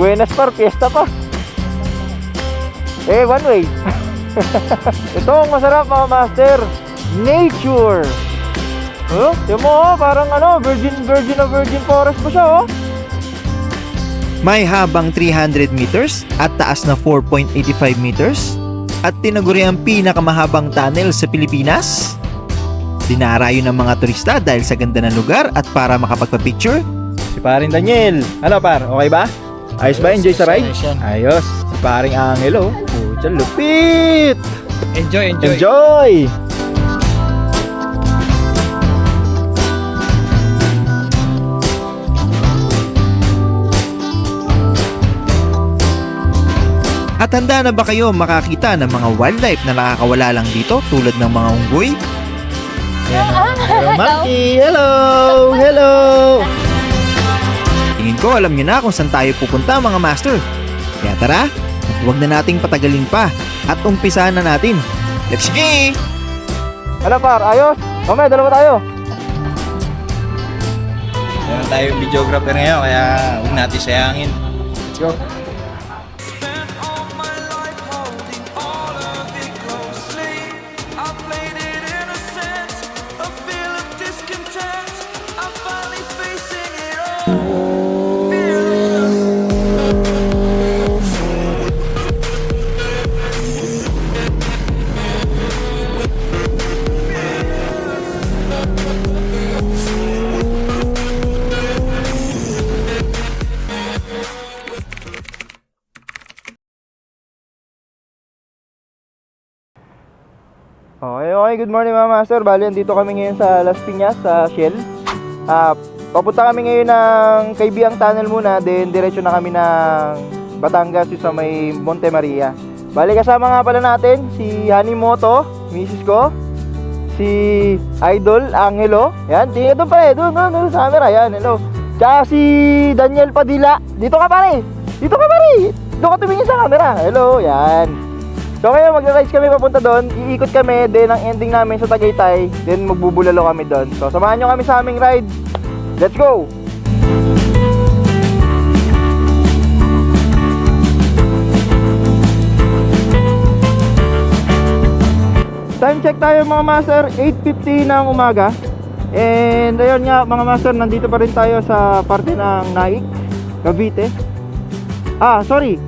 Buenas par, fiesta pa. One way. Ito ang masarap mga master. Nature. Oh, tiyan mo parang virgin forest pa siya May habang 300 meters at taas na 4.85 meters at tinaguri ang pinakamahabang tunnel sa Pilipinas. Dinarayo ng mga turista dahil sa ganda ng lugar at para makapagpa-picture. Si paring Daniel. Ano par, okay ba? Ayos ba? Enjoy sa ride? Ayos. Si paring Angelo. Pucha, lupit! Enjoy! At handa na ba kayo makakita ng mga wildlife na nakakawala lang dito tulad ng mga unggoy? Hello, Monkey! Hello! Tingin ko alam nyo na kung saan tayo pupunta mga master. Kaya tara, at huwag na nating patagalin pa at umpisahan na natin. Let's go! Ano par, ayos? Mamaya, dalawa tayo. Meron tayong videographer ngayon kaya huwag natin sayangin. Let's go! Okay, good morning mga master. Bali, andito kami ngayon sa Las Piñas, sa Shell. Papunta kami ngayon ng Kaybiang Tunnel muna, then diretso na kami ng Batangas, yung sa may Monte Maria. Bali, kasama nga pala natin si Hanimoto, misis ko, si Idol Angelo. Yan, tingnan doon pa doon sa camera, yan, hello. Tsaka si Daniel Padilla. Dito ka pare! Doon ka tumingin sa camera. Hello, yan. So kaya mag-rides kami papunta doon, iikot kami, then ang ending namin sa Tagaytay, then magbubulalo kami doon. So samahan nyo kami sa aming ride. Let's go! Time check tayo mga master, 8:50 ng umaga. And ayun nga mga master, nandito pa rin tayo sa parte ng Naik, Cavite.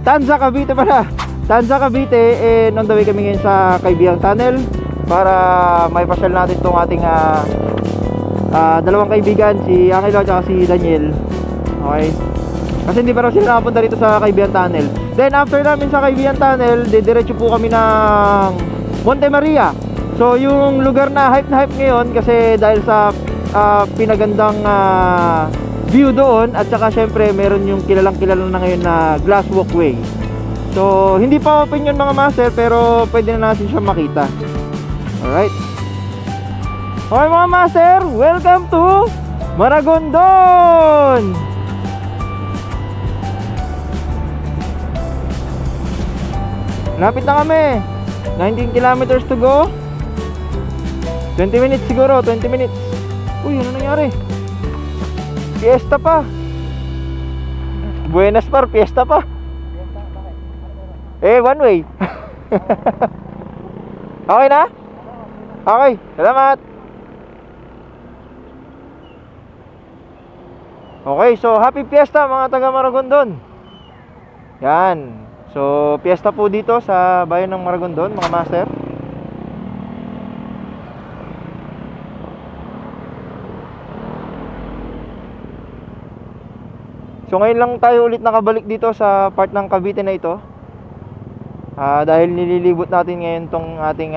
Tanza Cavite pala. Tanza Cavite, and on the way kami ngayon sa Kaybiang Tunnel para may pasyal natin itong ating dalawang kaibigan, si Angelo at si Daniel. Okay, kasi hindi pa raw sila nakapunta dito sa Kaybiang Tunnel. Then after namin sa Kaybiang Tunnel, diretso po kami ng Monte Maria. So yung lugar na hype ngayon kasi dahil sa pinagandang view doon, at saka syempre meron yung kilalang na ngayon na glass walkway. So, hindi pa open yun mga master, pero pwede na natin siya makita. Alright. Okay mga master, welcome to Maragondon! Lapit na kami. 19 kilometers to go. 20 minutes siguro, 20 minutes. Uy, ano nangyari? Fiesta pa. Buenas par, fiesta pa. One way. Okay na? Okay, salamat. Okay, so happy fiesta mga taga Maragondon. Yan. So, fiesta po dito sa bayan ng Maragondon, mga master. So, ngayon lang tayo ulit nakabalik dito sa part ng Cavite na ito. Dahil nililibot natin ngayon tong ating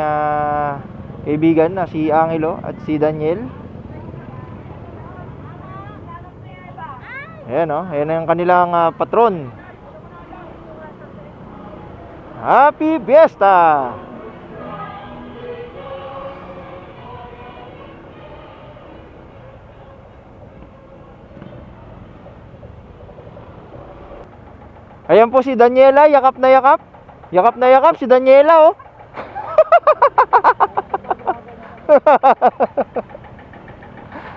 kaibigan na si Angelo at si Daniel. Ayan ayan ang kanilang patron. Happy Fiesta! Ayan po si Daniela, yakap na yakap. Yakap na yakap si Daniela, oh.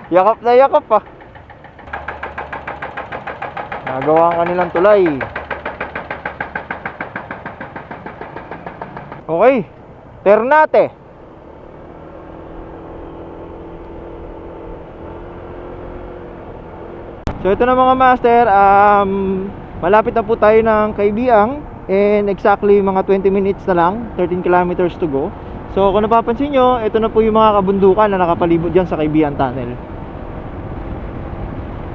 Yakap na yakap, ah. Nagawa ang kanilang tulay. Okay, Ternate. So ito na mga master, malapit na po tayo ng Kaibiang, and exactly mga 20 minutes na lang, 13 kilometers to go. So kung napapansin nyo, ito na po yung mga kabundukan na nakapalibot dyan sa Kaibiang Tunnel.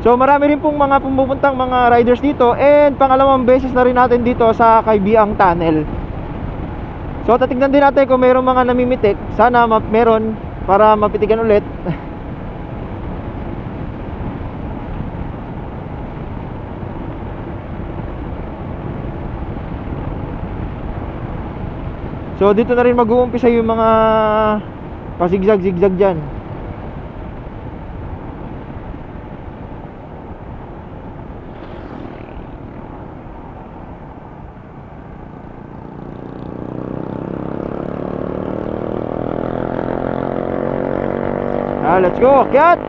So marami rin pong mga pumupuntang mga riders dito, and pangalawang beses na rin natin dito sa Kaibiang Tunnel. So tatignan din natin kung mayroong mga namimitik. Sana meron para mapitigan ulit. So dito na rin mag-uumpisa yung mga pasigzag-zigzag dyan. Let's go, akyat!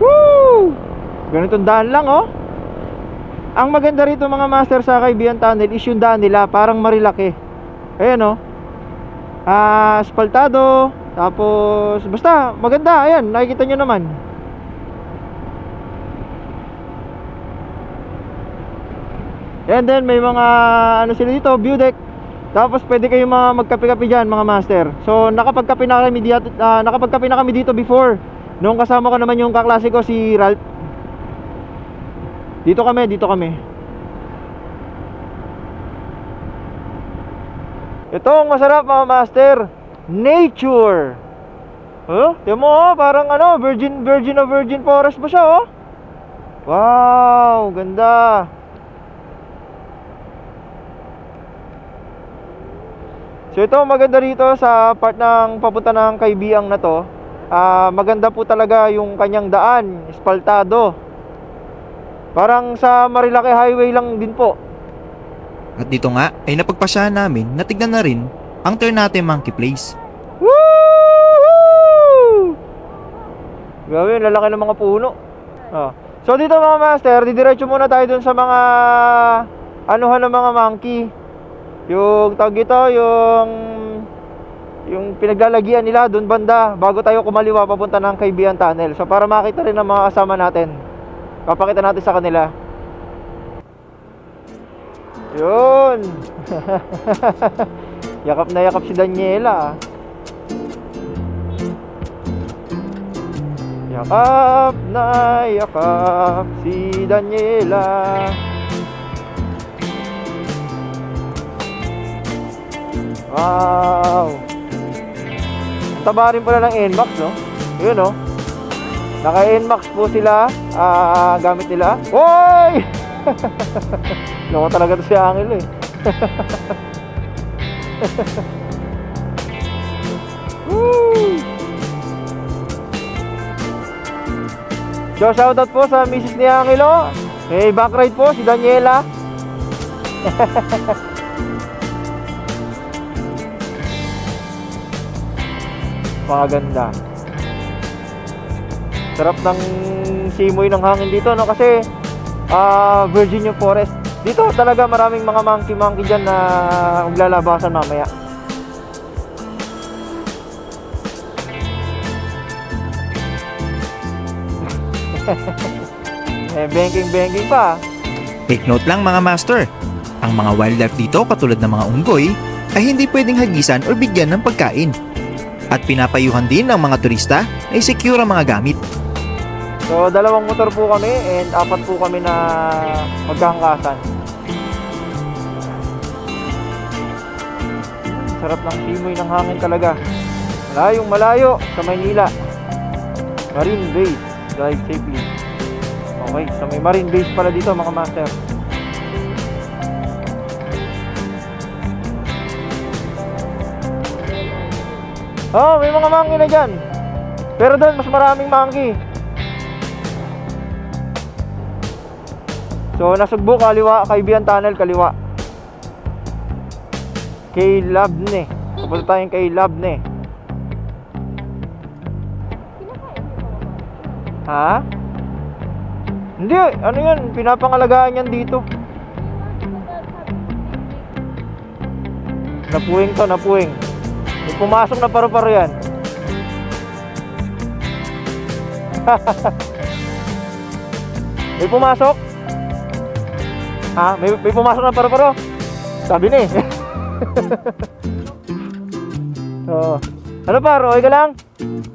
Woo! Ganitong daan lang, oh. Ang maganda rito mga master sa Kaibiang Tunnel is yung daan nila, parang marilaki. Ayan, oh. Asfaltado. Tapos basta maganda, ayan, nakikita nyo naman. And then may mga ano sila dito, view deck. Tapos pwede kayong magkape-kape dyan mga master. So nakapagkape na kami dito before. Noong kasama ko naman yung kaklase ko si Ralph. Dito kami. Ito ang masarap mga master, nature. Tingnan mo, oh, parang ano, virgin forest pa siya, oh. Wow, ganda. So ito maganda rito sa part ng papunta ng Kaibiang na to. Maganda po talaga yung kanyang daan, espaltado. Parang sa Marilaki Highway lang din po. At dito nga ay napagpasyahan namin na tignan na rin ang Ternate Monkey Place. Woo! Grabe, lalaki ng mga puno. So dito mga master, didiretso muna tayo dun sa mga anuhan ng mga monkey. Yung tawag ito, yung pinaglalagian nila doon banda bago tayo kumaliwa papunta ng Kaibiang Tunnel. So para makita rin ng mga kasama natin, papakita natin sa kanila. Yun. Yakap na yakap si Daniela. Yakap na yakap si Daniela. Wow. Taba rin pala ng NMAX, no? Yun, no? Naka NMAX po sila, gamit nila. Hoy! Loko talaga to si Angel, eh. Woo! So shoutout po sa Mrs. ni Angelo. May backride po si Daniela. Paganda. Sarap ng simoy ng hangin dito, no? Kasi virgin yung forest. Dito talaga maraming mga monkey dyan na maglalabasan mamaya. Banking pa. Take note lang mga master, ang mga wildlife dito katulad ng mga unggoy ay hindi pwedeng hagisan o bigyan ng pagkain. At pinapayuhan din ng mga turista na i-secure ang mga gamit. So 2 motor po kami and 4 po kami na magkahangkasan. Sarap ng simoy ng hangin talaga. Malayong malayo sa Maynila. Marine Base, drive safely. Okay, so may Marine Base pala dito mga master. Oh, may mga monkey na dyan. Pero doon mas maraming monkey. So Nasugbo kaliwa, Kaibiang Tunnel kaliwa. Kay Labne. Pupunta tayong kay Labne. Ha? Hindi, ano yan, pinapangalagaan yan dito. Napuwing to, napuwing. May pumasok na paru-paro yan. May pumasok? Ha? May pumasok na paru-paro? Sabi ni. Oh. Ano par, okay ka lang?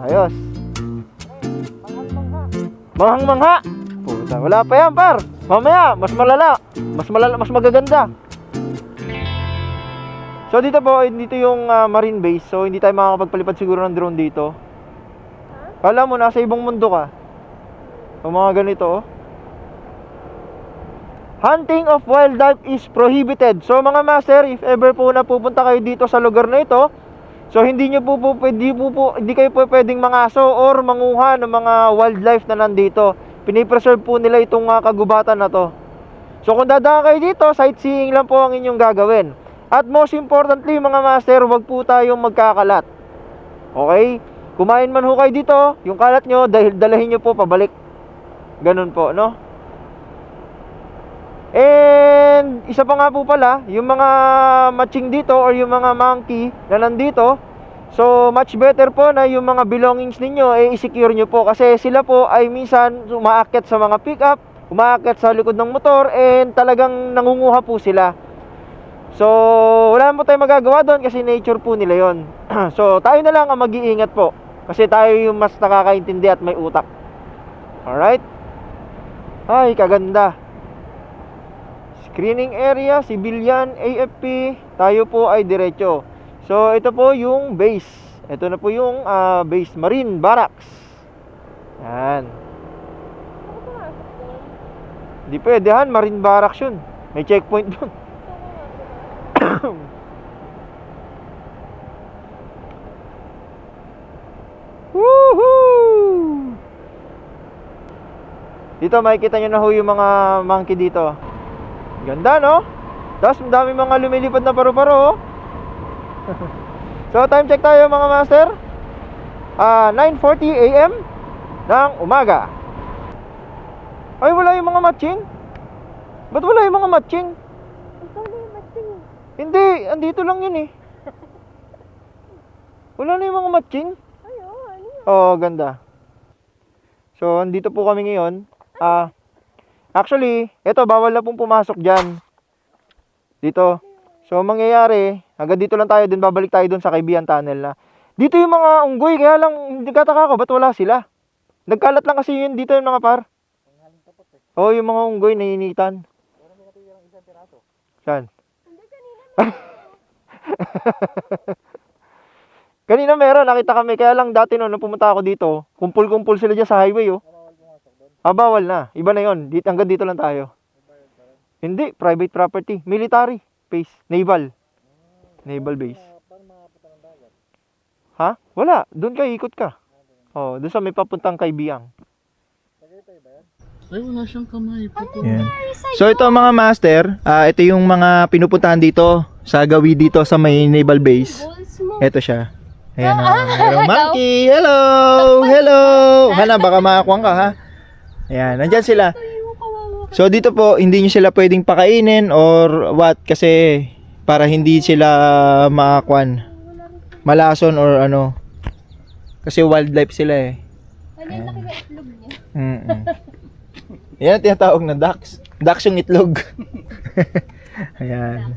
Ayos. Manghang-mangha. Puta, wala pa yan par. Mamaya, mas malala. Mas magaganda. So dito po, dito yung marine base. So hindi tayo makakapagpalipad siguro ng drone dito. Kala mo, nasa ibang mundo ka. O mga ganito, oh. Hunting of wildlife is prohibited. So mga master, if ever po na pupunta kayo dito sa lugar na ito, so hindi kayo po pwedeng mangaso or manguha ng mga wildlife na nandito. Pinipreserve po nila itong kagubatan na to. So kung dadaan kayo dito, sightseeing lang po ang inyong gagawin. At most importantly mga master, wag po tayong magkakalat. Okay? Kumain man ho kayo dito, yung kalat nyo, dalahin nyo po pabalik. Ganun po, no? And isa pa nga po pala, yung mga matching dito or yung mga monkey na nandito, so much better po na yung mga belongings ninyo i-secure nyo po, kasi sila po ay minsan umaakyat sa mga pickup, umaakyat sa likod ng motor, and talagang nangunguha po sila. So wala po tayong magagawa doon kasi nature po nila yon. So tayo na lang ang mag-iingat po, kasi tayo yung mas nakakaintindi at may utak. Alright? Ay, kaganda. Screening area, civilian, AFP, tayo po ay diretso. So ito po yung base. Ito na po yung base, Marine Barracks. Yan. Di pwede han, Marine Barracks yun. May checkpoint dun. Woohoo! Dito makikita nyo na ho yung mga monkey dito. Ganda, no? Tapos madami mga lumilipad na paru-paro, oh. So time check tayo mga master. 9:40 AM ng umaga. Ay, wala yung mga matching. Ba't wala yung mga matching? Ikaw na yung matching. Hindi, andito lang yun eh. Wala na yung mga matching. Ay, oo, ano yun? Oh, ganda. So andito po kami ngayon. Actually, eto, bawal na pong pumasok dyan. Dito. So, mangyayari, hanggang dito lang tayo, din babalik tayo dun sa Kaibigan Tunnel na. Dito yung mga unggoy, kaya lang, nagkataka ko, ba't wala sila? Nagkalat lang kasi yun dito yung mga par. Oo, yung mga unggoy, nainitan. Saan? Kanina meron, nakita kami, kaya lang dati nung pumunta ako dito, kumpul-kumpul sila dyan sa highway, oh. Bawal na. Iba na yun. Hanggang dito lang tayo. Hindi. Private property. Military base. Naval. Naval base. Ha? Wala. Doon ka, ikot ka. Oh, doon sa may papuntang Kaibiang. Ay, wala siyang kamay. Yeah. So ito mga master, ito yung mga pinupuntahan dito sa gawi dito sa may naval base. Ito siya. Ayan, hello monkey. Hello. Hello. Hana, baka makakuha ka ha. Ayan, nandyan sila. So dito po, hindi nyo sila pwedeng pakainin or what, kasi para hindi sila makakuan, malason or ano. Kasi wildlife sila eh. Ano yung laki na itlog niya? Yan ang tinatawag na ducks. Ducks yung itlog. Ayan.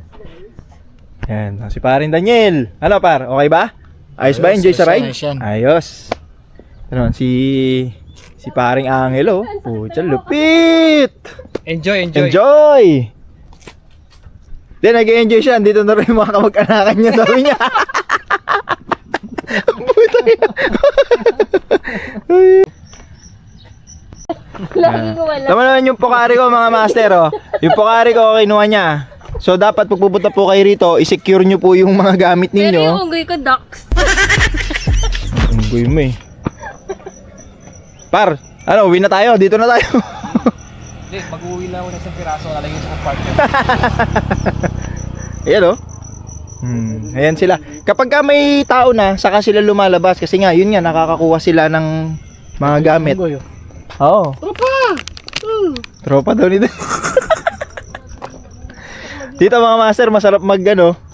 Ayan, si parin Daniel. Ano par, okay ba? Ayos ba? Enjoy sa ride? Ayos. Ano, si paring Angelo. Pucha, lupit! Enjoy. Enjoy! Then, nag-enjoy siya. Dito na rin yung mga kamag-anakan niya. Sabi niya. Puta niya. Lagi ko wala. Tama naman yung pokari ko mga master. Oh. Yung pokari ko, kinuha niya. So, dapat pag pupunta po kayo rito, i-secure nyo po yung mga gamit ninyo. Pero yung unggoy ko, ducks. Unggoy mo eh. Par, uwi na tayo. Dito na tayo. Hindi, mag-uwi lang ako ng isang piraso. Lalagay sa compartment. Ayan oh. Ayan sila. Kapag ka may tao na, saka sila lumalabas. Kasi nga, yun nga, nakakakuha sila ng mga gamit. Oo. Tropa daw nito. Dito mga master, masarap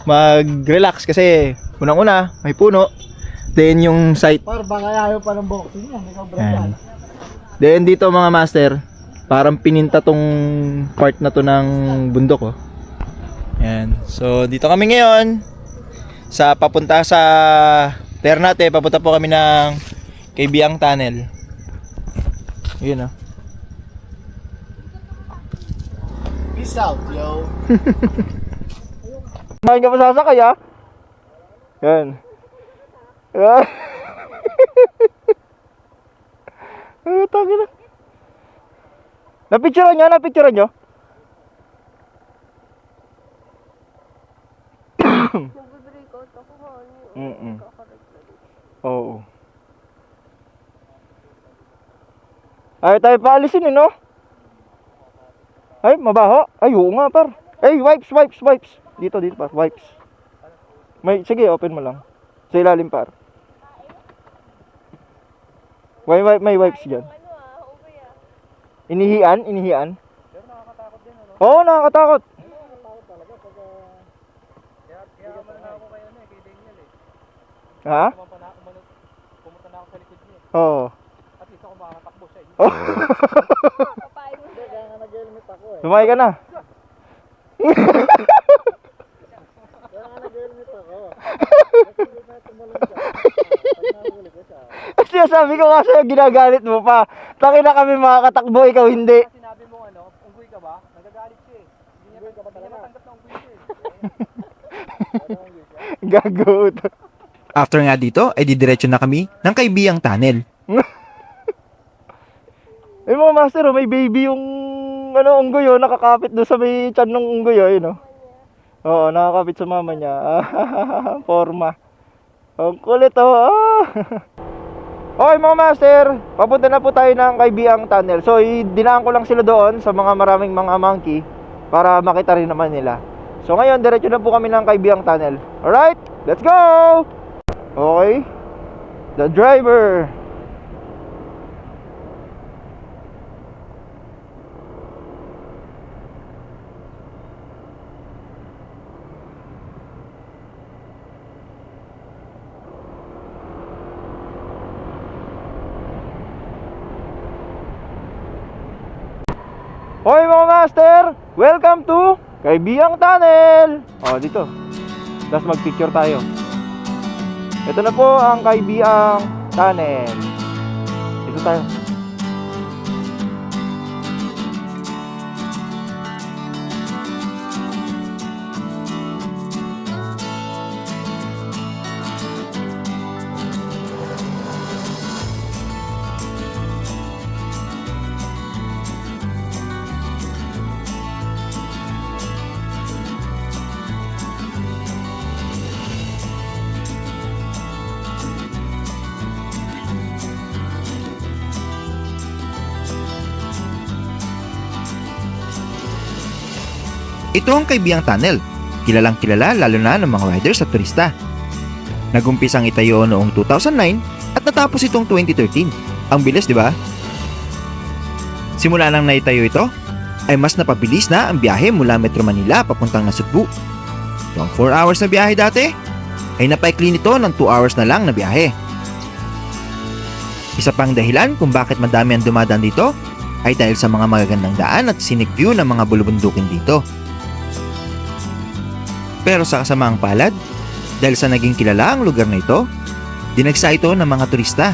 mag-relax kasi unang-una, may puno. Then yung site. Baka ayaw pa ng boxing yan. Ikaw, Ayan. Then dito mga master, parang pininta tong part na to ng bundok, oh. Ayan. So dito kami ngayon sa papunta sa Ternate. Papunta po kami ng Kaybiang Tunnel. Yun, oh. Peace out, yo. Main ka pa sasakay, ah. Yan. Yan. Tangina. Napicturean nyo? Napicturean nyo? Nag-break out ako, honey. Oo. Ay, tayo paalisin, no? Ay, mabaho. Ay, oo nga, par. Ay, wipes. Dito, par. Wipes. Sige, open mo lang. Sa ilalim, par. May wipes dyan. Inihian. Oo, nakakatakot. Ha? Pumunta na ako sa likod niya. Oo. At least ako makakatakbo siya. Papain mo. Nag-helmet ako eh. Sumakay ka na. Kaya nga nag-helmet ako. Kasi hindi na tumalong siya. Pag nahuli ko siya. Kasi sabi ko kasi ginagalit mo pa. Taki na kami makakatakbo, ikaw hindi. Sinabi mo unggoy ka ba? Nagagalit siya eh. Hindi niya matanggap na unggoy siya eh. Gago. After nga dito, ay didiretso na kami ng Kaybiang Tunnel. Eh mga master, oh, may baby yung unggoy, oh, nakakapit doon sa may tiyan ng unggoy, oh, yun, oh. Oo, nakakapit sa mama niya. Forma. Ang kulit, oh. Okay mga master, papunta na po tayo ng Kaybiang Tunnel. So, dinaan ko lang sila doon sa mga maraming mga monkey para makita rin naman nila. So ngayon, diretso na po kami ng Kaybiang Tunnel. Alright, let's go! Okay. The driver. Hoy mga master, welcome to Kaybiang Tunnel. Oh, dito. Tapos mag-picture tayo. Ito na po ang Kaybiang Tunnel. Dito tayo. Ito ang Kaybiang Tunnel. Kilalang kilala lalo na ng mga riders at turista. Nagumpisang itayo noong 2009 at natapos itong 2013. Ang bilis, di ba? Simula nang naitayo ito, ay mas napabilis na ang biyahe mula Metro Manila papuntang Nasugbu. Yung 4 hours na biyahe dati, ay napaikli nito ng 2 hours na lang na biyahe. Isa pang dahilan kung bakit madami ang dumadaan dito ay dahil sa mga magagandang daan at scenic view ng mga bulubundukin dito. Pero sa kasamaang palad, dahil sa naging kilala ang lugar na ito, dinagsa ito ng mga turista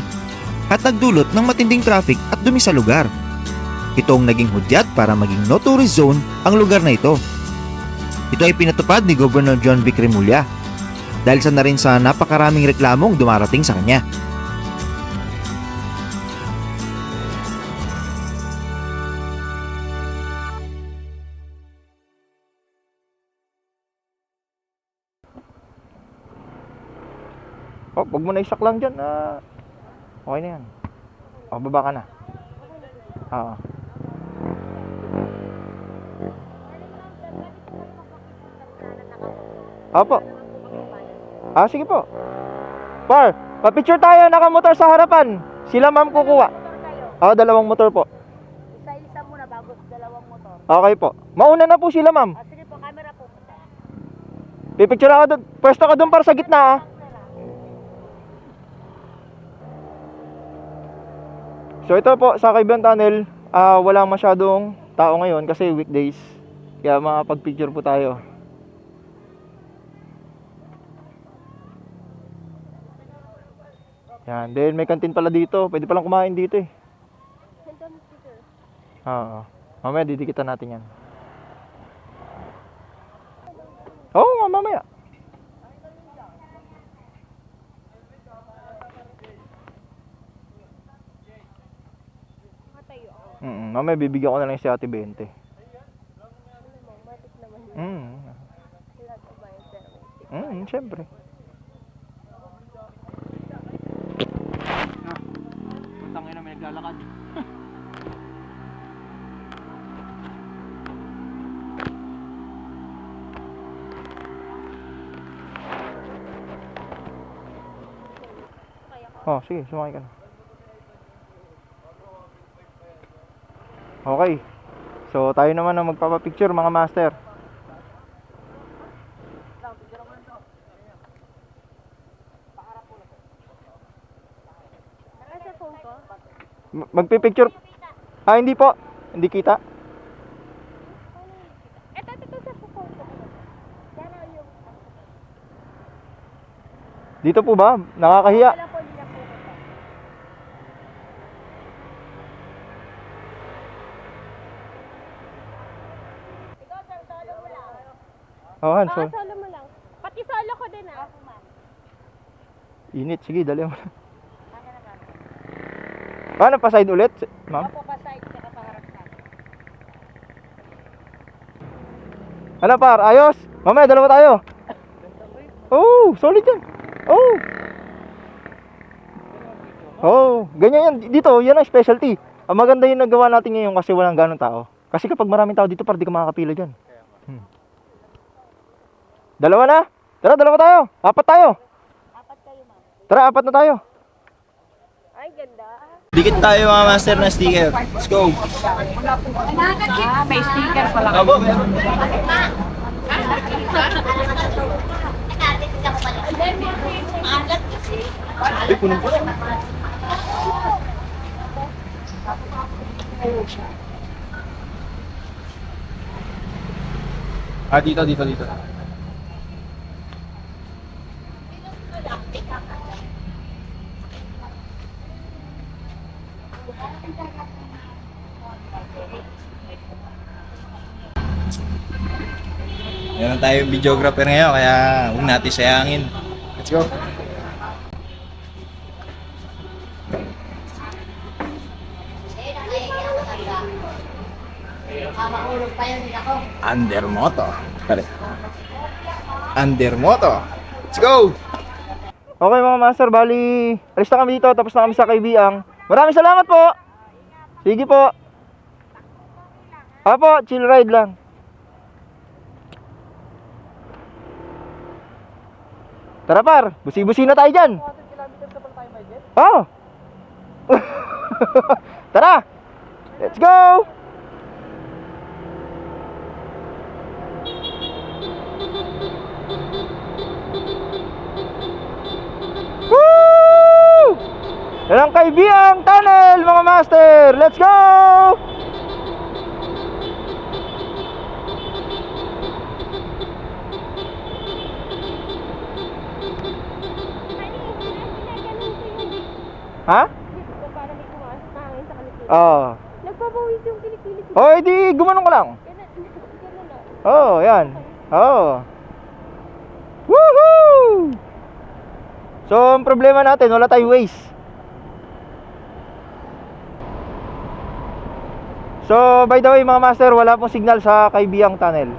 at nagdulot ng matinding traffic at dumi sa lugar. Ito ang naging hudyat para maging no tourist zone ang lugar na ito. Ito ay pinatupad ni Governor John Vic Remulla dahil sa na rin sa napakaraming reklamong dumarating sa kanya. Oh, wag mo na isak lang dyan. Okay na yan. Oh, baba ka na. Oo. Opo. Sige po. Par, pa-picture tayo, nakamotor sa harapan. Sila ma'am kukuha. Dalawang motor po. Isa-isa muna bago sa dalawang motor. Okay po. Mauna na po sila, ma'am. Sige po, camera po. Pipicture ako doon. Pwesto ka doon para sa gitna, ah. So ito po, sa Kaibiang Tunnel, wala masyadong tao ngayon kasi weekdays. Kaya makapag-picture po tayo. Yan, then may kantin pala dito. Pwede palang kumain dito eh. Oo. Mamaya didikitan natin yan. Oo nga, mamaya. Matayo ako. Mamaya bibigyan ko na lang si Ate 20. Matik naman. Sila ito ba yung pero? Siyempre. Puntang ina, may naglalakad. Oh, sige, sumakay ka na. Okay. So, tayo naman ang magpapapicture mga master. Nasa phone ko? Magpipicture. Hindi po. Hindi kita. Ito sa phone ko. Yan na yung... Dito po ba? Nakakahiya. Wala po, hindi na po. Ikaw, sir, solo mo lang. Han, so. Solo mo lang. Pati solo ko din ah. Init. Sige, dali mo na. Paano pa side ulit, ma'am? Ako pa side, saka paharap ka. Ano par? Ayos? Mamaya, dalawa tayo. Oh, solid yan. Ganyan yan. Dito, yan ang specialty. Ang maganda yung nagawa natin ngayon kasi walang ganong tao. Kasi kapag maraming tao dito, par, di ka makakapila dyan. Dalawa na? Tara, dalawa tayo. Apat tayo. Apat kayo, ma'am. Tara, apat na tayo. Ay, ganda. Dikit tayo mga master na sticker. Let's go. May sticker pala. Abo, meron. Ay, punong po. Dito. Meron tayong videographer ngayon, kaya huwag natin sayangin. Let's go. Undermoto. Undermoto. Let's go! Okay mga master, bali alis na kami dito, tapos na kami sa Kaibiang. Maraming salamat po. Sige po. Apo, chill ride lang. Tara par, busi-busi na tayo dyan. 200 kilometers na pala tayo may jet. Oh. Tara. Let's go. Woo! Yan ang Kaibiang Tunnel mga master. Let's go. Ha? Dito para may kumasok na hangin sa kanila. Oo. Nagpapawis yung kilikili. Oh, edi gumanong ka lang. Ganun na. Oh, yan. Oh. Woohoo! So, ang problema natin, wala tayong waste. So, by the way mga master, wala pong signal sa Kaibiang Tunnel.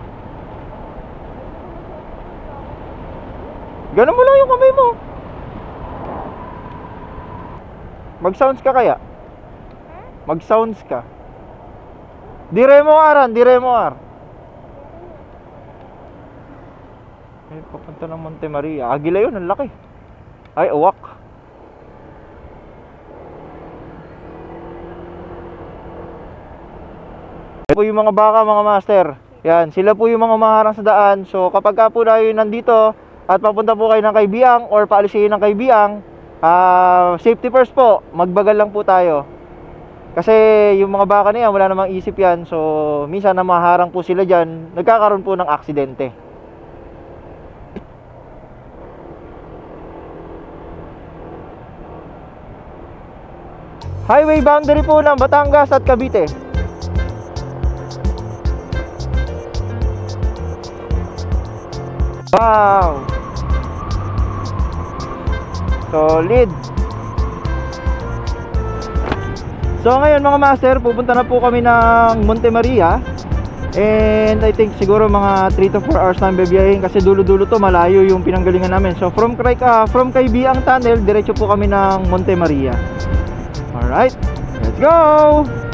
Ganun mo lang yung kamay mo. Mag-sounds ka kaya? Mag-sounds ka. Dire mo aran, dire mo ar. Ay, papunta ng Monte Maria. Agila yun, ang laki. Ay, uwak. po yung mga baka, mga master. Yan, sila po yung mga umaharang sa daan. So kapag ka po tayo nandito at papunta po kayo ng Kaibiyang or paalis kayo ng Kaibiyang, safety first po, magbagal lang po tayo. Kasi yung mga baka na yan, wala namang isip yan. So minsan na maharang po sila dyan, nagkakaroon po ng aksidente. Highway boundary po ng Batangas at Cavite. Wow! Solid! So ngayon mga master, pupunta na po kami ng Monte Maria. And I think siguro mga 3 to 4 hours na bibiyahin kasi dulo-dulo to, malayo yung pinanggalingan namin. So from Kaibiyang Tunnel, diretso po kami ng Monte Maria. Alright, let's go!